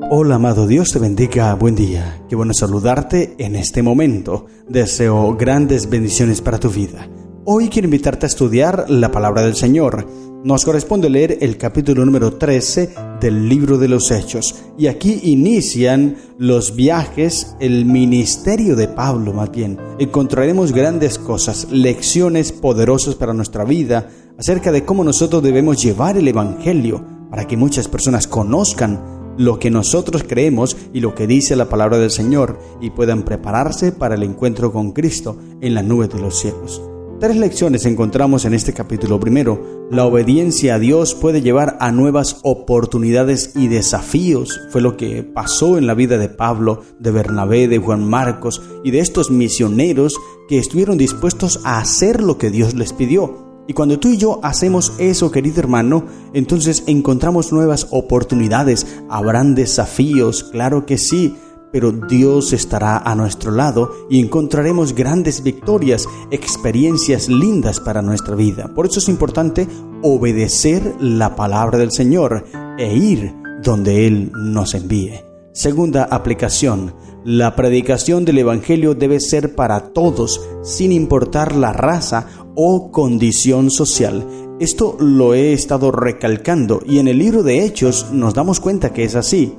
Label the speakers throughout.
Speaker 1: Hola amado, Dios te bendiga, buen día. Qué bueno saludarte en este momento. Deseo grandes bendiciones para tu vida. Hoy quiero invitarte a estudiar la palabra del Señor. Nos corresponde leer el capítulo número 13 del libro de los Hechos. Y aquí inician los viajes, el ministerio de Pablo más bien. Encontraremos grandes cosas, lecciones poderosas para nuestra vida acerca de cómo nosotros debemos llevar el evangelio para que muchas personas conozcan lo que nosotros creemos y lo que dice la palabra del Señor y puedan prepararse para el encuentro con Cristo en las nubes de los cielos. 3 lecciones encontramos en este capítulo. Primero, la obediencia a Dios puede llevar a nuevas oportunidades y desafíos. Fue lo que pasó en la vida de Pablo, de Bernabé, de Juan Marcos y de estos misioneros que estuvieron dispuestos a hacer lo que Dios les pidió. Y cuando tú y yo hacemos eso, querido hermano, entonces encontramos nuevas oportunidades, habrán desafíos, claro que sí, pero Dios estará a nuestro lado y encontraremos grandes victorias, experiencias lindas para nuestra vida. Por eso es importante obedecer la palabra del Señor e ir donde Él nos envíe. Segunda aplicación, la predicación del Evangelio debe ser para todos, sin importar la raza o condición social. Esto lo he estado recalcando y en el libro de Hechos nos damos cuenta que es así.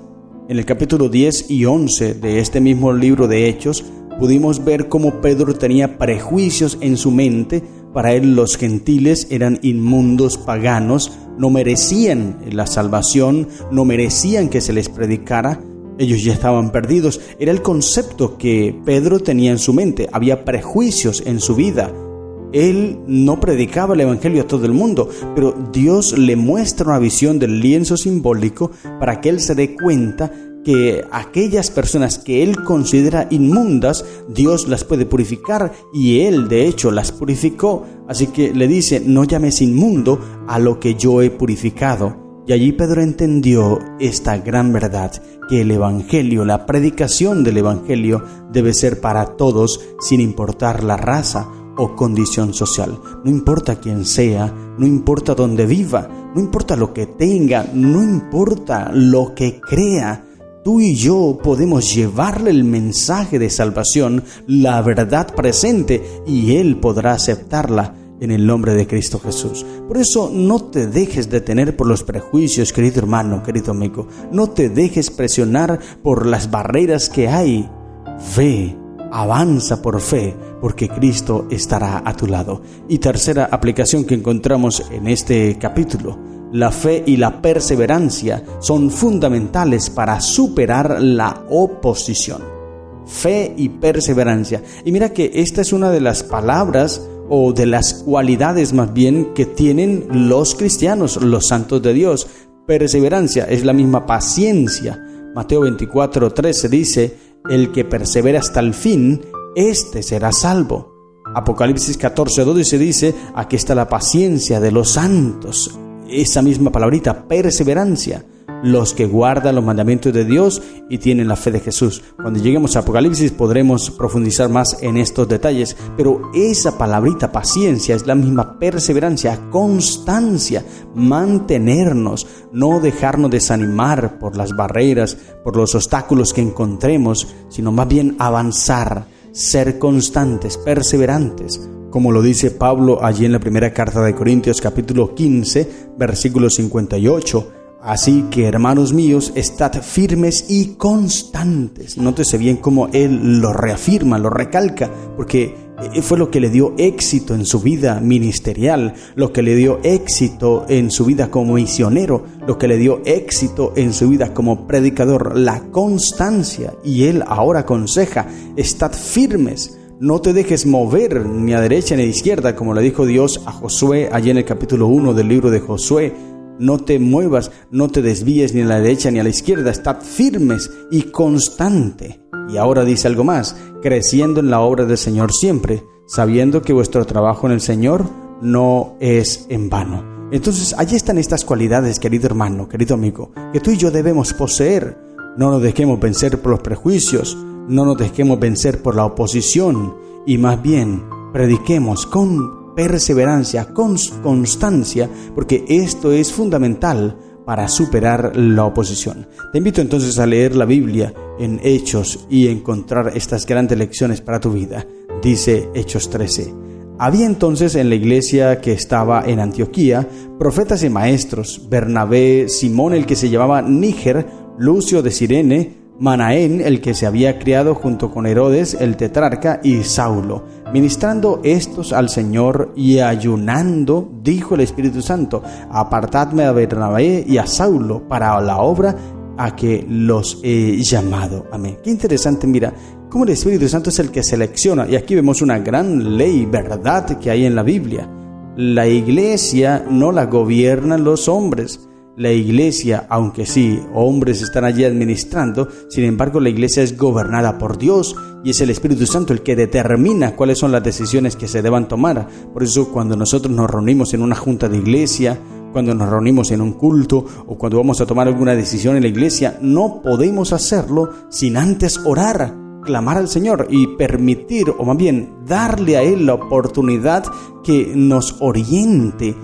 Speaker 1: En el capítulo 10 y 11 de este mismo libro de Hechos pudimos ver cómo Pedro tenía prejuicios en su mente. Para él los gentiles eran inmundos paganos, no merecían la salvación, no merecían que se les predicara. Ellos ya estaban perdidos. Era el concepto que Pedro tenía en su mente. Había prejuicios en su vida. Él no predicaba el evangelio a todo el mundo, pero Dios le muestra una visión del lienzo simbólico para que él se dé cuenta que aquellas personas que él considera inmundas, Dios las puede purificar y él de hecho las purificó. Así que le dice, no llames inmundo a lo que yo he purificado. Y allí Pedro entendió esta gran verdad, que el evangelio, la predicación del evangelio debe ser para todos sin importar la raza o condición social. No importa quién sea, no importa dónde viva, no importa lo que tenga, no importa lo que crea. Tú y yo podemos llevarle el mensaje de salvación, la verdad presente, y Él podrá aceptarla en el nombre de Cristo Jesús. Por eso no te dejes detener por los prejuicios, querido hermano, querido amigo. No te dejes presionar por las barreras que hay. Ve, avanza por fe, porque Cristo estará a tu lado. Y tercera aplicación que encontramos en este capítulo, la fe y la perseverancia son fundamentales para superar la oposición. Fe y perseverancia. Y mira que esta es una de las palabras o de las cualidades más bien que tienen los cristianos, los santos de Dios. Perseverancia es la misma paciencia. Mateo 24:13 dice, el que persevera hasta el fin, éste será salvo. Apocalipsis 14:12 dice, aquí está la paciencia de los santos. Esa misma palabrita, perseverancia. Los que guardan los mandamientos de Dios y tienen la fe de Jesús. Cuando lleguemos a Apocalipsis podremos profundizar más en estos detalles, pero esa palabrita paciencia es la misma perseverancia, constancia, mantenernos, no dejarnos desanimar por las barreras, por los obstáculos que encontremos, sino más bien avanzar, ser constantes, perseverantes. Como lo dice Pablo allí en la primera carta de Corintios capítulo 15, versículo 58. Así que, hermanos míos, estad firmes y constantes. Nótese bien cómo él lo reafirma, lo recalca, porque fue lo que le dio éxito en su vida ministerial, lo que le dio éxito en su vida como misionero, lo que le dio éxito en su vida como predicador, la constancia. Y él ahora aconseja, estad firmes. No te dejes mover ni a derecha ni a izquierda, como le dijo Dios a Josué allí en el capítulo 1 del libro de Josué. No te muevas, no te desvíes ni a la derecha ni a la izquierda, estad firmes y constante. Y ahora dice algo más, creciendo en la obra del Señor siempre, sabiendo que vuestro trabajo en el Señor no es en vano. Entonces, allí están estas cualidades, querido hermano, querido amigo, que tú y yo debemos poseer. No nos dejemos vencer por los prejuicios, no nos dejemos vencer por la oposición, y más bien, prediquemos con perseverancia, con constancia, porque esto es fundamental para superar la oposición. Te invito entonces a leer la Biblia en Hechos y encontrar estas grandes lecciones para tu vida. Dice Hechos 13. Había entonces en la iglesia que estaba en Antioquía profetas y maestros: Bernabé, Simón el que se llamaba Níger, Lucio de Cirene, Manaén el que se había criado junto con Herodes el tetrarca, y Saulo. Ministrando estos al Señor y ayunando, dijo el Espíritu Santo: apartadme a Bernabé y a Saulo para la obra a que los he llamado. Amén. Qué interesante, mira, cómo el Espíritu Santo es el que selecciona. Y aquí vemos una gran ley, verdad, que hay en la Biblia. La iglesia no la gobiernan los hombres. La iglesia, aunque sí, hombres están allí administrando, sin embargo la iglesia es gobernada por Dios y es el Espíritu Santo el que determina cuáles son las decisiones que se deban tomar. Por eso cuando nosotros nos reunimos en una junta de iglesia, cuando nos reunimos en un culto o cuando vamos a tomar alguna decisión en la iglesia, no podemos hacerlo sin antes orar, clamar al Señor y permitir, o más bien darle a Él la oportunidad que nos oriente.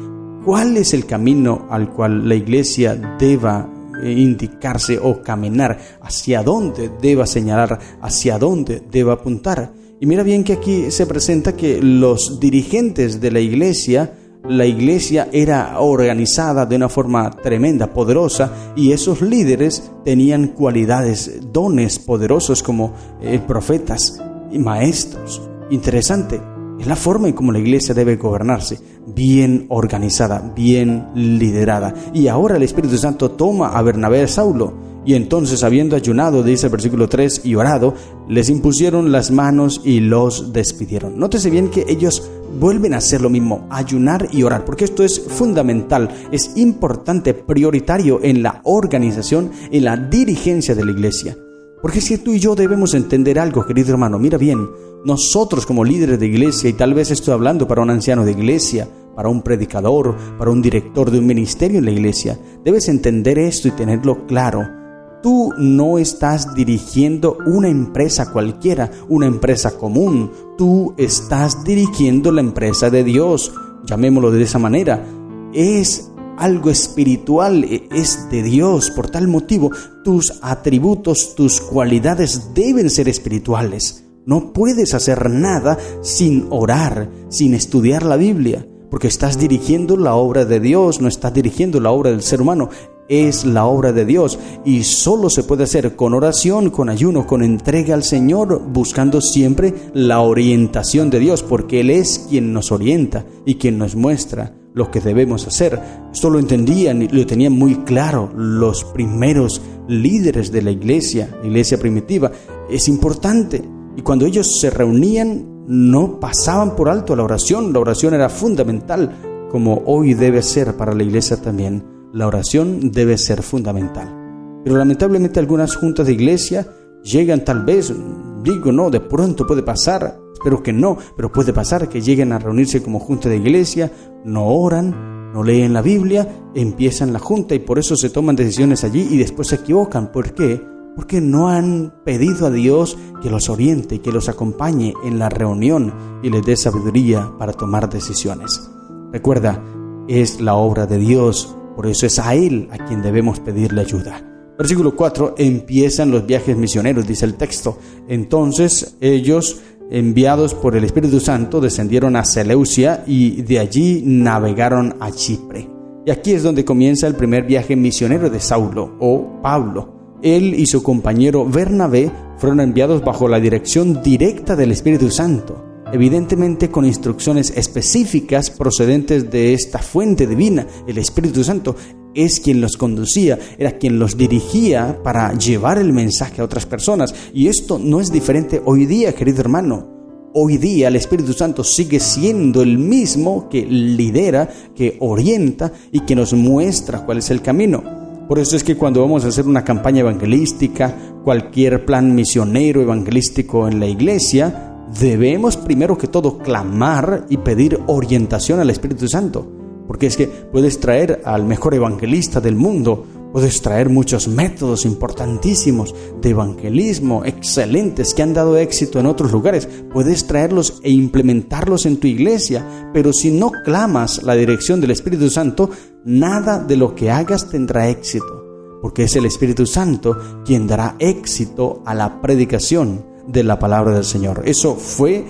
Speaker 1: ¿Cuál es el camino al cual la iglesia deba indicarse o caminar? ¿Hacia dónde deba señalar? ¿Hacia dónde deba apuntar? Y mira bien que aquí se presenta que los dirigentes de la iglesia era organizada de una forma tremenda, poderosa, y esos líderes tenían cualidades, dones poderosos como profetas y maestros. Interesante. Es la forma en cómo la iglesia debe gobernarse, bien organizada, bien liderada. Y ahora el Espíritu Santo toma a Bernabé y a Saulo, y entonces, habiendo ayunado, dice el versículo 3, y orado, les impusieron las manos y los despidieron. Nótese bien que ellos vuelven a hacer lo mismo, ayunar y orar, porque esto es fundamental, es importante, prioritario en la organización, en la dirigencia de la iglesia. Porque si tú y yo debemos entender algo, querido hermano, mira bien, nosotros como líderes de iglesia, y tal vez estoy hablando para un anciano de iglesia, para un predicador, para un director de un ministerio en la iglesia, debes entender esto y tenerlo claro. Tú no estás dirigiendo una empresa cualquiera, una empresa común. Tú estás dirigiendo la empresa de Dios, llamémoslo de esa manera. Es algo espiritual, es de Dios. Por tal motivo, tus atributos, tus cualidades deben ser espirituales. No puedes hacer nada sin orar, sin estudiar la Biblia, porque estás dirigiendo la obra de Dios, no estás dirigiendo la obra del ser humano, es la obra de Dios, y solo se puede hacer con oración, con ayuno, con entrega al Señor, buscando siempre la orientación de Dios, porque Él es quien nos orienta y quien nos muestra lo que debemos hacer. Esto lo entendían y lo tenían muy claro los primeros líderes de la iglesia primitiva. Es importante. Y cuando ellos se reunían, no pasaban por alto la oración era fundamental, como hoy debe ser para la iglesia también. La oración debe ser fundamental. Pero lamentablemente algunas juntas de iglesia llegan tal vez, de pronto puede pasar, espero que no, pero puede pasar que lleguen a reunirse como junta de iglesia, no oran, no leen la Biblia, empiezan la junta y por eso se toman decisiones allí y después se equivocan. ¿Por qué? Porque no han pedido a Dios que los oriente, que los acompañe en la reunión y les dé sabiduría para tomar decisiones. Recuerda, es la obra de Dios, por eso es a Él a quien debemos pedirle ayuda. Versículo 4, empiezan los viajes misioneros, dice el texto. Entonces ellos, enviados por el Espíritu Santo, descendieron a Seleucia y de allí navegaron a Chipre. Y aquí es donde comienza el primer viaje misionero de Saulo o Pablo. Él y su compañero Bernabé fueron enviados bajo la dirección directa del Espíritu Santo, evidentemente con instrucciones específicas procedentes de esta fuente divina. El Espíritu Santo es quien los conducía, era quien los dirigía para llevar el mensaje a otras personas. Y esto no es diferente hoy día, querido hermano. Hoy día el Espíritu Santo sigue siendo el mismo que lidera, que orienta y que nos muestra cuál es el camino. Por eso es que cuando vamos a hacer una campaña evangelística, cualquier plan misionero evangelístico en la iglesia, debemos primero que todo clamar y pedir orientación al Espíritu Santo. Porque es que puedes traer al mejor evangelista del mundo, Puedes traer muchos métodos importantísimos de evangelismo, excelentes, que han dado éxito en otros lugares. Puedes traerlos e implementarlos en tu iglesia, pero si no clamas la dirección del Espíritu Santo, nada de lo que hagas tendrá éxito, porque es el Espíritu Santo quien dará éxito a la predicación de la palabra del Señor. Esa fue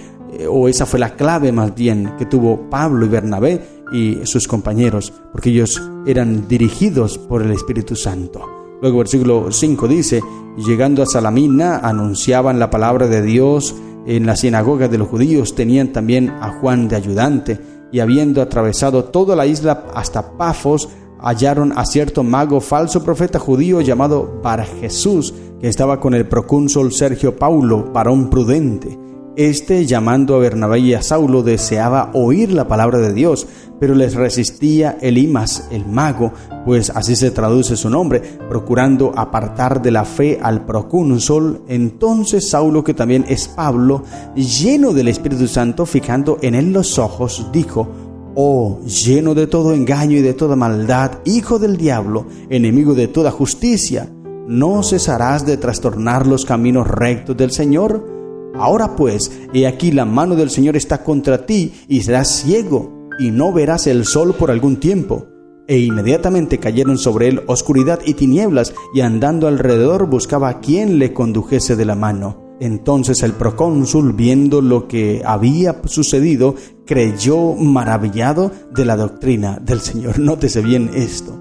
Speaker 1: la clave más bien que tuvo Pablo y Bernabé y sus compañeros, porque ellos eran dirigidos por el Espíritu Santo. Luego versículo 5 dice: llegando a Salamina, anunciaban la palabra de Dios en la sinagoga de los judíos. Tenían también a Juan de ayudante, y habiendo atravesado toda la isla hasta Pafos, hallaron a cierto mago, falso profeta judío llamado Barjesús, que estaba con el procónsul Sergio Paulo, varón prudente. Llamando a Bernabé y a Saulo, deseaba oír la palabra de Dios, pero les resistía Elimas, el mago, pues así se traduce su nombre, procurando apartar de la fe al procónsul. Entonces Saulo, que también es Pablo, lleno del Espíritu Santo, fijando en él los ojos, dijo: «Oh, lleno de todo engaño y de toda maldad, hijo del diablo, enemigo de toda justicia, ¿no cesarás de trastornar los caminos rectos del Señor? Ahora pues, he aquí la mano del Señor está contra ti, y serás ciego, y no verás el sol por algún tiempo». E inmediatamente cayeron sobre él oscuridad y tinieblas, y andando alrededor buscaba a quien le condujese de la mano. Entonces el procónsul, viendo lo que había sucedido, creyó maravillado de la doctrina del Señor. Nótese bien esto.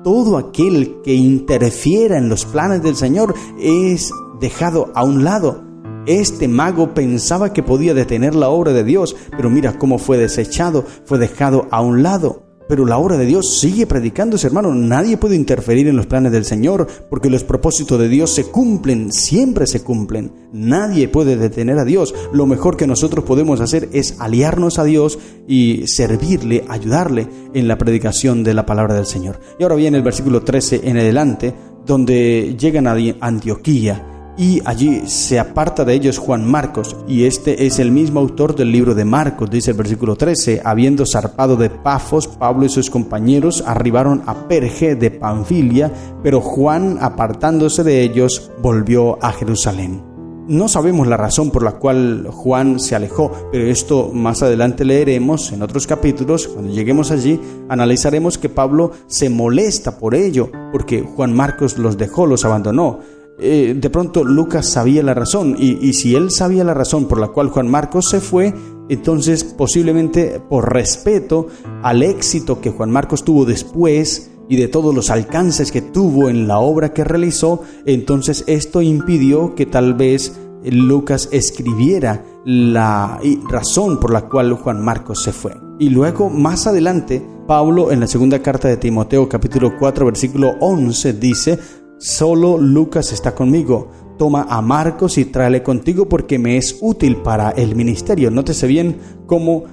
Speaker 1: Todo aquel que interfiera en los planes del Señor es dejado a un lado. Este mago pensaba que podía detener la obra de Dios, pero mira cómo fue desechado, fue dejado a un lado. Pero la obra de Dios sigue predicándose, hermano. Nadie puede interferir en los planes del Señor, porque los propósitos de Dios se cumplen, siempre se cumplen. Nadie puede detener a Dios. Lo mejor que nosotros podemos hacer es aliarnos a Dios y servirle, ayudarle en la predicación de la palabra del Señor. Y ahora viene el versículo 13 en adelante, donde llegan a Antioquía. Y allí se aparta de ellos Juan Marcos, y este es el mismo autor del libro de Marcos. Dice el versículo 13: habiendo zarpado de Pafos, Pablo y sus compañeros arribaron a Perge de Panfilia, pero Juan, apartándose de ellos, volvió a Jerusalén. No sabemos la razón por la cual Juan se alejó, pero esto más adelante leeremos en otros capítulos. Cuando lleguemos allí, analizaremos que Pablo se molesta por ello, porque Juan Marcos los dejó, los abandonó. De pronto Lucas sabía la razón, y si él sabía la razón por la cual Juan Marcos se fue, entonces posiblemente por respeto al éxito que Juan Marcos tuvo después y de todos los alcances que tuvo en la obra que realizó, entonces esto impidió que tal vez Lucas escribiera la razón por la cual Juan Marcos se fue. Y luego más adelante Pablo, en la segunda carta de Timoteo capítulo 4 versículo 11, dice: solo Lucas está conmigo, toma a Marcos y tráele contigo, porque me es útil para el ministerio. Nótese bien cómo,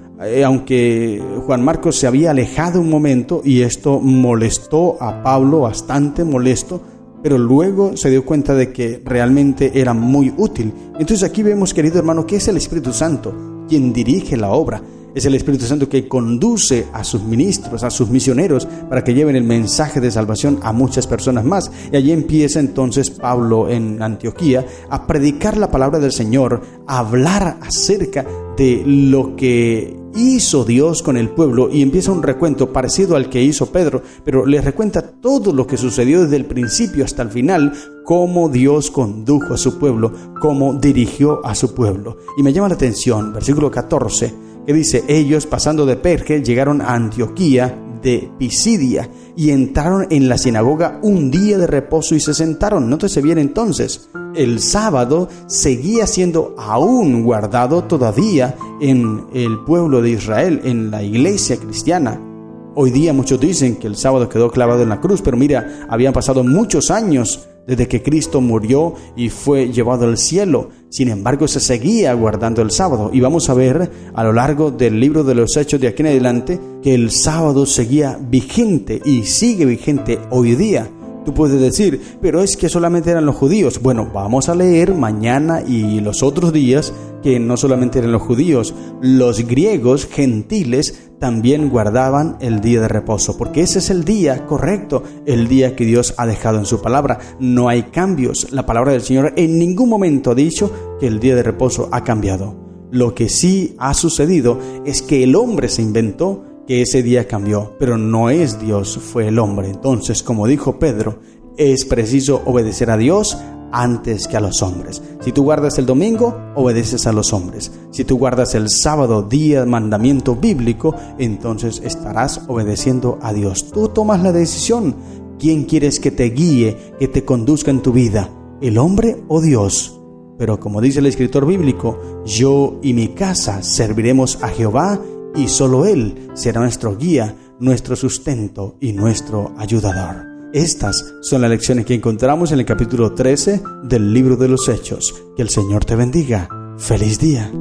Speaker 1: aunque Juan Marcos se había alejado un momento, y esto molestó a Pablo, bastante molesto, pero luego se dio cuenta de que realmente era muy útil. Entonces aquí vemos, querido hermano, que es el Espíritu Santo quien dirige la obra. Es el Espíritu Santo que conduce a sus ministros, a sus misioneros, para que lleven el mensaje de salvación a muchas personas más. Y allí empieza entonces Pablo en Antioquía a predicar la palabra del Señor, a hablar acerca de lo que hizo Dios con el pueblo, y empieza un recuento parecido al que hizo Pedro, pero le recuenta todo lo que sucedió desde el principio hasta el final, cómo Dios condujo a su pueblo, cómo dirigió a su pueblo. Y me llama la atención, versículo 14, que dice: ellos, pasando de Perge, llegaron a Antioquía de Pisidia, y entraron en la sinagoga un día de reposo y se sentaron. Nótese bien entonces, el sábado seguía siendo aún guardado todavía en el pueblo de Israel, en la iglesia cristiana. Hoy día muchos dicen que el sábado quedó clavado en la cruz, pero mira, habían pasado muchos años desde que Cristo murió y fue llevado al cielo. Sin embargo, se seguía guardando el sábado. Y vamos a ver a lo largo del libro de los Hechos de aquí en adelante que el sábado seguía vigente y sigue vigente hoy día. Tú puedes decir, pero es que solamente eran los judíos. Bueno, vamos a leer mañana y los otros días que no solamente eran los judíos, los griegos gentiles también guardaban el día de reposo, porque ese es el día correcto, el día que Dios ha dejado en su palabra. No hay cambios. La palabra del Señor en ningún momento ha dicho que el día de reposo ha cambiado. Lo que sí ha sucedido es que el hombre se inventó que ese día cambió, pero no es Dios, fue el hombre. Entonces, como dijo Pedro, es preciso obedecer a Dios antes que a los hombres. Si tú guardas el domingo, obedeces a los hombres. Si tú guardas el sábado, día, mandamiento bíblico, entonces estarás obedeciendo a Dios. Tú tomas la decisión. ¿Quién quieres que te guíe, que te conduzca en tu vida? ¿El hombre o Dios? Pero como dice el escritor bíblico, yo y mi casa serviremos a Jehová, y solo Él será nuestro guía, nuestro sustento y nuestro ayudador. Estas son las lecciones que encontramos en el capítulo 13 del libro de los Hechos. Que el Señor te bendiga. ¡Feliz día!